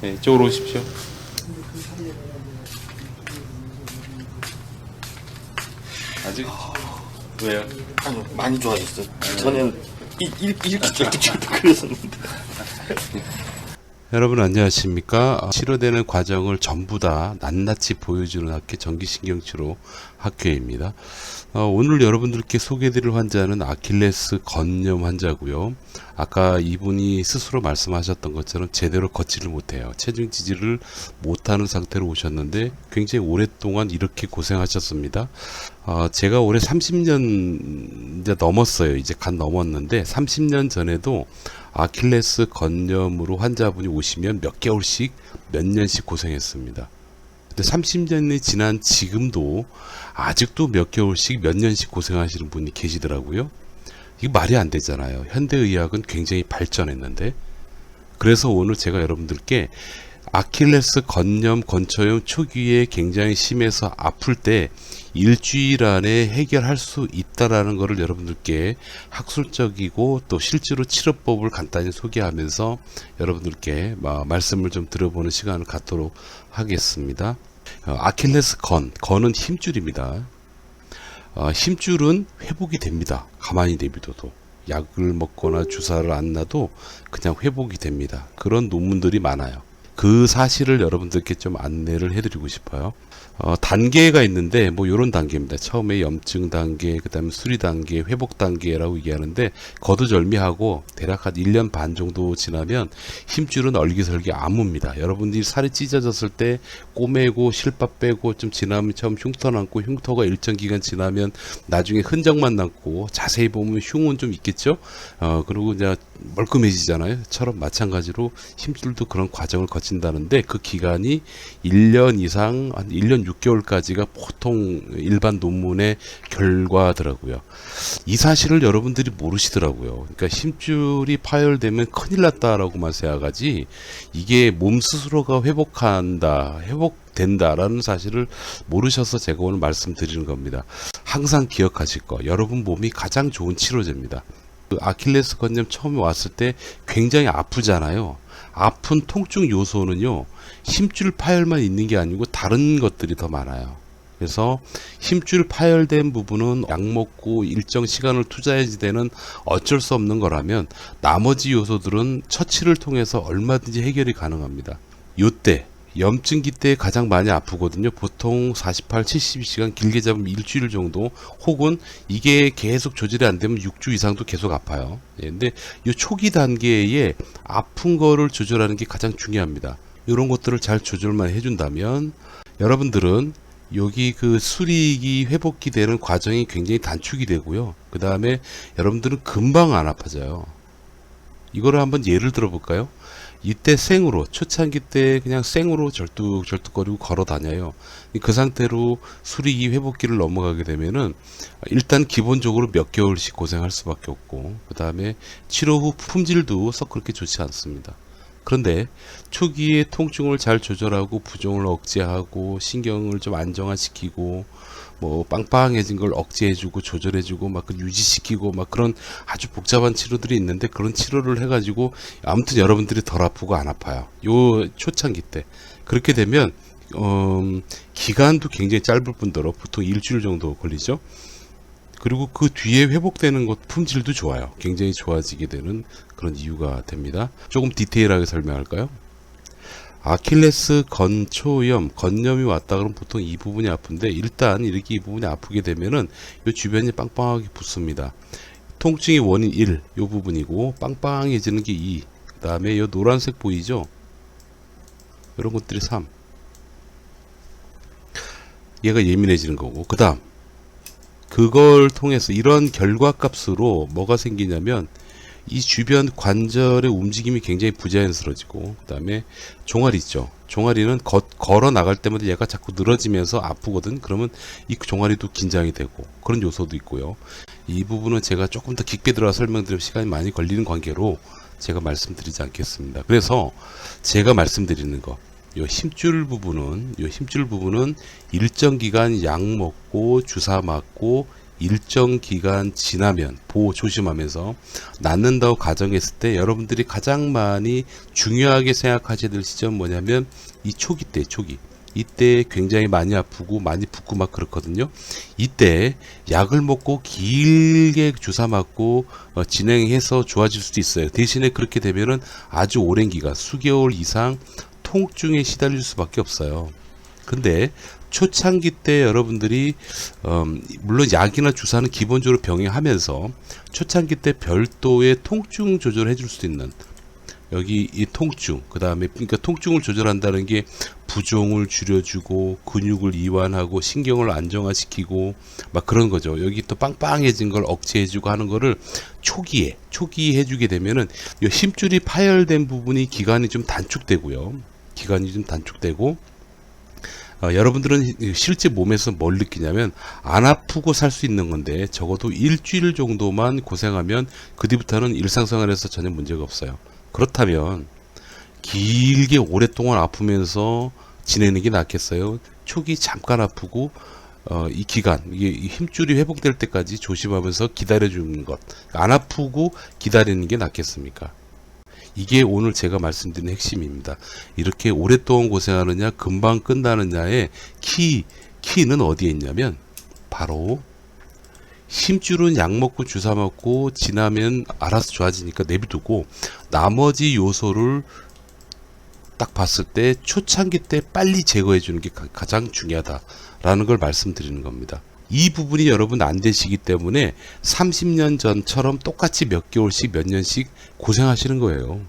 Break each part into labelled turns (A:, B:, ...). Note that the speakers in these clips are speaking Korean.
A: 네, 이쪽으로 오십시오. 아직 왜요?
B: 아니, 많이 좋아졌어요. 전에는 이렇게 그랬었는데.
A: 여러분 안녕하십니까? 치료되는 과정을 전부 다 낱낱이 보여주는 학회 정기신경치료 학회입니다. 오늘 여러분들께 소개해드릴 환자는 아킬레스 건염 환자고요. 아까 이분이 스스로 말씀하셨던 것처럼 제대로 걷지를 못해요. 체중 지지를 못하는 상태로 오셨는데 굉장히 오랫동안 이렇게 고생하셨습니다. 제가 올해 30년 이제 넘었어요. 이제 간 넘었는데 30년 전에도 아킬레스 건염으로 환자분이 오시면 몇 개월씩 몇 년씩 고생했습니다. 근데 30년이 지난 지금도 아직도 몇 개월씩 몇 년씩 고생하시는 분이 계시더라고요. 이거 말이 안 되잖아요. 현대의학은 굉장히 발전했는데. 그래서 오늘 제가 여러분들께 아킬레스 건염, 건초염 초기에 굉장히 심해서 아플 때 일주일 안에 해결할 수 있다라는 것을 여러분들께 학술적이고 또 실제로 치료법을 간단히 소개하면서 여러분들께 말씀을 좀 들어보는 시간을 갖도록 하겠습니다. 아킬레스 건은 힘줄입니다. 힘줄은 회복이 됩니다. 가만히 내비둬도. 약을 먹거나 주사를 안 놔도 그냥 회복이 됩니다. 그런 논문들이 많아요. 그 사실을 여러분들께 좀 안내를 해드리고 싶어요. 단계가 있는데 뭐 이런 단계입니다. 처음에 염증 단계, 그 다음에 수리 단계, 회복 단계라고 얘기하는데 거두절미하고 대략 한 1년 반 정도 지나면 힘줄은 얼기설기 아무입니다. 여러분들이 살이 찢어졌을 때 꼬매고 실밥 빼고 좀 지나면 처음 흉터 남고 흉터가 일정 기간 지나면 나중에 흔적만 남고 자세히 보면 흉은 좀 있겠죠. 그리고 이제 멀끔해지잖아요. 처럼 마찬가지로 힘줄도 그런 과정을 거친다는데 그 기간이 1년 이상 한 1년 6개월까지가 보통 일반 논문의 결과더라고요. 이 사실을 여러분들이 모르시더라고요. 그러니까 힘줄이 파열되면 큰일 났다라고만 생각하지 이게 몸 스스로가 회복된다라는 사실을 모르셔서 제가 오늘 말씀드리는 겁니다. 항상 기억하실 거. 여러분 몸이 가장 좋은 치료제입니다. 그 아킬레스 건염 처음에 왔을 때 굉장히 아프잖아요. 아픈 통증 요소는요, 힘줄 파열만 있는 게 아니고 다른 것들이 더 많아요. 그래서 힘줄 파열된 부분은 약 먹고 일정 시간을 투자해야지 되는 어쩔 수 없는 거라면 나머지 요소들은 처치를 통해서 얼마든지 해결이 가능합니다. 요때 염증기 때 가장 많이 아프거든요. 보통 48, 72시간 길게 잡으면 일주일 정도 혹은 이게 계속 조절이 안 되면 6주 이상도 계속 아파요. 근데 이 초기 단계에 아픈 거를 조절하는 게 가장 중요합니다. 이런 것들을 잘 조절만 해준다면 여러분들은 여기 그 수리기 회복기 되는 과정이 굉장히 단축이 되고요. 그 다음에 여러분들은 금방 안 아파져요. 이거를 한번 예를 들어 볼까요? 이때 생으로 초창기 때 그냥 생으로 절뚝절뚝거리고 걸어 다녀요. 그 상태로 수리기 회복기를 넘어가게 되면은 일단 기본적으로 몇 개월씩 고생할 수밖에 없고 그 다음에 치료 후 품질도 썩 그렇게 좋지 않습니다. 그런데 초기에 통증을 잘 조절하고 부종을 억제하고 신경을 좀 안정화시키고 뭐 빵빵해진 걸 억제해주고 조절해주고 막 유지시키고 막 그런 아주 복잡한 치료들이 있는데 그런 치료를 해가지고 아무튼 여러분들이 덜 아프고 안 아파요. 요 초창기 때 그렇게 되면 기간도 굉장히 짧을 뿐더러 보통 일주일 정도 걸리죠. 그리고 그 뒤에 회복되는 것 품질도 좋아요. 굉장히 좋아지게 되는 그런 이유가 됩니다. 조금 디테일하게 설명할까요? 아킬레스 건염이 왔다 그러면 보통 이 부분이 아픈데 일단 이렇게 이 부분이 아프게 되면은 이 주변이 빵빵하게 붓습니다. 통증의 원인 1, 이 부분이고 빵빵해지는 게 2, 그 다음에 이 노란색 보이죠? 이런 것들이 3. 얘가 예민해지는 거고 그 다음 그걸 통해서 이런 결과값으로 뭐가 생기냐면 이 주변 관절의 움직임이 굉장히 부자연스러워지고 그 다음에 종아리 있죠. 종아리는 걸어 나갈 때마다 얘가 자꾸 늘어지면서 아프거든. 그러면 이 종아리도 긴장이 되고 그런 요소도 있고요. 이 부분은 제가 조금 더 깊게 들어가 설명드릴 시간이 많이 걸리는 관계로 제가 말씀드리지 않겠습니다. 그래서 제가 말씀드리는 거 요 힘줄 부분은 일정 기간 약 먹고 주사 맞고 일정 기간 지나면 보호 조심하면서 낫는다고 가정했을 때 여러분들이 가장 많이 중요하게 생각하셔야 될 시점 뭐냐면 이 초기 때, 초기. 이때 굉장히 많이 아프고 많이 붓고 막 그렇거든요. 이때 약을 먹고 길게 주사 맞고 진행해서 좋아질 수도 있어요. 대신에 그렇게 되면은 아주 오랜 기간, 수개월 이상 통증에 시달릴 수밖에 없어요. 근데 초창기 때 여러분들이 물론 약이나 주사는 기본적으로 병행하면서 초창기 때 별도의 통증 조절을 해줄 수 있는 여기 이 통증, 그 다음에 그러니까 통증을 조절한다는 게 부종을 줄여주고 근육을 이완하고 신경을 안정화시키고 막 그런 거죠. 여기 또 빵빵해진 걸 억제해주고 하는 거를 초기에 해주게 되면은 이 힘줄이 파열된 부분이 기간이 좀 단축되고요. 기간이 좀 단축되고 여러분들은 실제 몸에서 뭘 느끼냐면 안 아프고 살 수 있는 건데 적어도 일주일 정도만 고생하면 그 뒤부터는 일상생활에서 전혀 문제가 없어요. 그렇다면 길게 오랫동안 아프면서 지내는 게 낫겠어요? 초기 잠깐 아프고 이 기간 이게 이 힘줄이 회복될 때까지 조심하면서 기다려주는 것, 안 아프고 기다리는 게 낫겠습니까? 이게 오늘 제가 말씀드린 핵심입니다. 이렇게 오랫동안 고생하느냐 금방 끝나느냐의 키는 어디에 있냐면 바로 힘줄은 약 먹고 주사 맞고 지나면 알아서 좋아지니까 내비두고 나머지 요소를 딱 봤을 때 초창기 때 빨리 제거해 주는 게 가장 중요하다라는 걸 말씀드리는 겁니다. 이 부분이 여러분 안 되시기 때문에 30년 전처럼 똑같이 몇 개월씩 몇 년씩 고생하시는 거예요.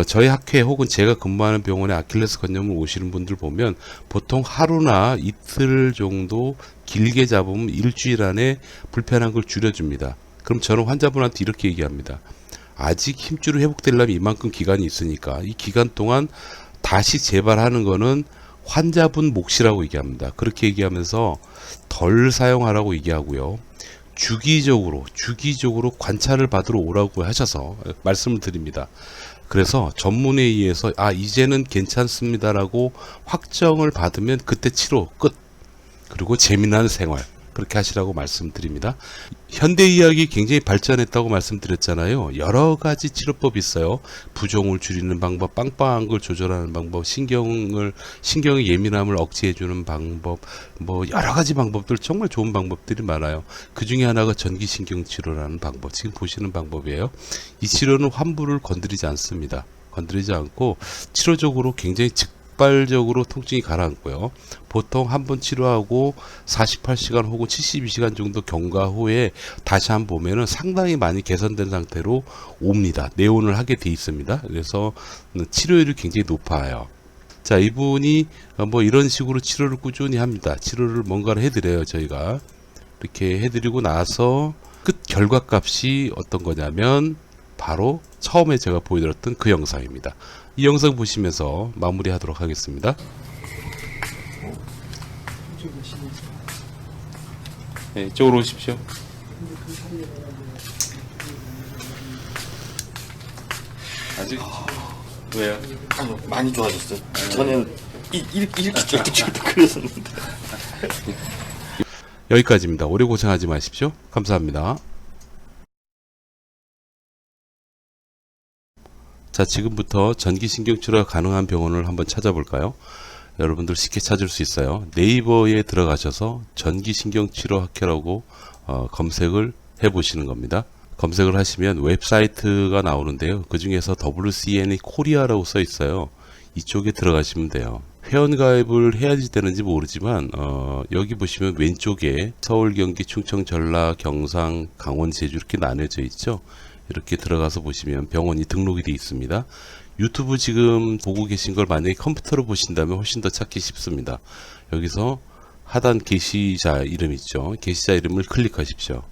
A: 저희 학회 혹은 제가 근무하는 병원에 아킬레스 건염을 오시는 분들 보면 보통 하루나 이틀 정도 길게 잡으면 일주일 안에 불편한 걸 줄여줍니다. 그럼 저는 환자분한테 이렇게 얘기합니다. 아직 힘줄이 회복되려면 이만큼 기간이 있으니까 이 기간 동안 다시 재발하는 거는 환자분 몫이라고 얘기합니다. 그렇게 얘기하면서 덜 사용하라고 얘기하고요. 주기적으로 관찰을 받으러 오라고 하셔서 말씀을 드립니다. 그래서 전문에 의해서 이제는 괜찮습니다라고 확정을 받으면 그때 치료 끝. 그리고 재미난 생활 그렇게 하시라고 말씀드립니다. 현대의학이 굉장히 발전했다고 말씀드렸잖아요. 여러 가지 치료법이 있어요. 부종을 줄이는 방법, 빵빵한 걸 조절하는 방법, 신경의 예민함을 억제해주는 방법, 뭐 여러 가지 방법들 정말 좋은 방법들이 많아요. 그 중에 하나가 전기신경 치료라는 방법, 지금 보시는 방법이에요. 이 치료는 환부를 건드리지 않습니다. 건드리지 않고 치료적으로 굉장히 적발적으로 통증이 가라앉고요. 보통 한 번 치료하고 48시간 혹은 72시간 정도 경과 후에 다시 한번 보면은 상당히 많이 개선된 상태로 옵니다. 내원을 하게 돼 있습니다. 그래서 치료율이 굉장히 높아요. 자, 이분이 뭐 이런 식으로 치료를 꾸준히 합니다. 치료를 뭔가를 해드려요. 저희가 이렇게 해드리고 나서 끝 결과값이 어떤 거냐면 바로 처음에 제가 보여드렸던 그 영상입니다. 이 영상 보시면서 마무리하도록 하겠습니다. 네, 이쪽으로 오십시오. 아직 왜요?
B: 아니요, 많이 좋아졌어요. 전에는 이렇게 쫄뚝쫄뚝 그랬었는데.
A: 여기까지입니다. 오래 고생하지 마십시오. 감사합니다. 자, 지금부터 전기신경치료가 가능한 병원을 한번 찾아볼까요? 여러분들 쉽게 찾을 수 있어요. 네이버에 들어가셔서 전기신경치료학회라고 검색을 해보시는 겁니다. 검색을 하시면 웹사이트가 나오는데요. 그 중에서 WCN이 코리아라고 써 있어요. 이쪽에 들어가시면 돼요. 회원가입을 해야 되는지 모르지만 여기 보시면 왼쪽에 서울, 경기, 충청, 전라, 경상, 강원, 제주 이렇게 나뉘어져 있죠. 이렇게 들어가서 보시면 병원이 등록이 되어 있습니다. 유튜브 지금 보고 계신 걸 만약에 컴퓨터로 보신다면 훨씬 더 찾기 쉽습니다. 여기서 하단 게시자 이름 있죠. 게시자 이름을 클릭하십시오.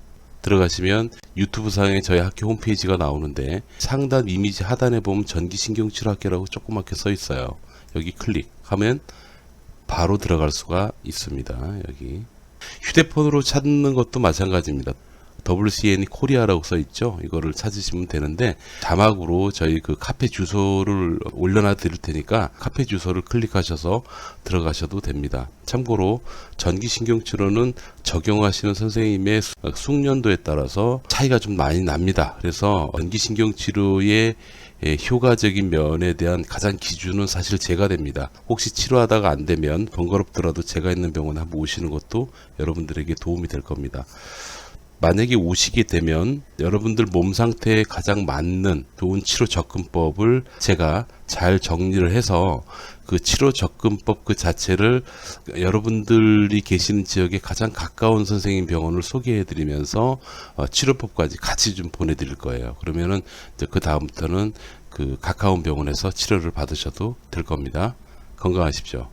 A: 들어가시면 유튜브 상에 저희 학교 홈페이지가 나오는데 상단 이미지 하단에 보면 전기신경치료학회라고 조그맣게 써 있어요. 여기 클릭하면 바로 들어갈 수가 있습니다. 여기 휴대폰으로 찾는 것도 마찬가지입니다. WCN 코리아라고 써 있죠. 이거를 찾으시면 되는데 자막으로 저희 그 카페 주소를 올려놔 드릴 테니까 카페 주소를 클릭하셔서 들어가셔도 됩니다. 참고로 전기신경치료는 적용하시는 선생님의 숙련도에 따라서 차이가 좀 많이 납니다. 그래서 전기신경치료의 효과적인 면에 대한 가장 기준은 사실 제가 됩니다. 혹시 치료하다가 안 되면 번거롭더라도 제가 있는 병원에 한번 오시는 것도 여러분들에게 도움이 될 겁니다. 만약에 오시게 되면 여러분들 몸 상태에 가장 맞는 좋은 치료 접근법을 제가 잘 정리를 해서 그 치료 접근법 그 자체를 여러분들이 계시는 지역에 가장 가까운 선생님 병원을 소개해 드리면서 치료법까지 같이 좀 보내드릴 거예요. 그러면은 이제 그 다음부터는 그 가까운 병원에서 치료를 받으셔도 될 겁니다. 건강하십시오.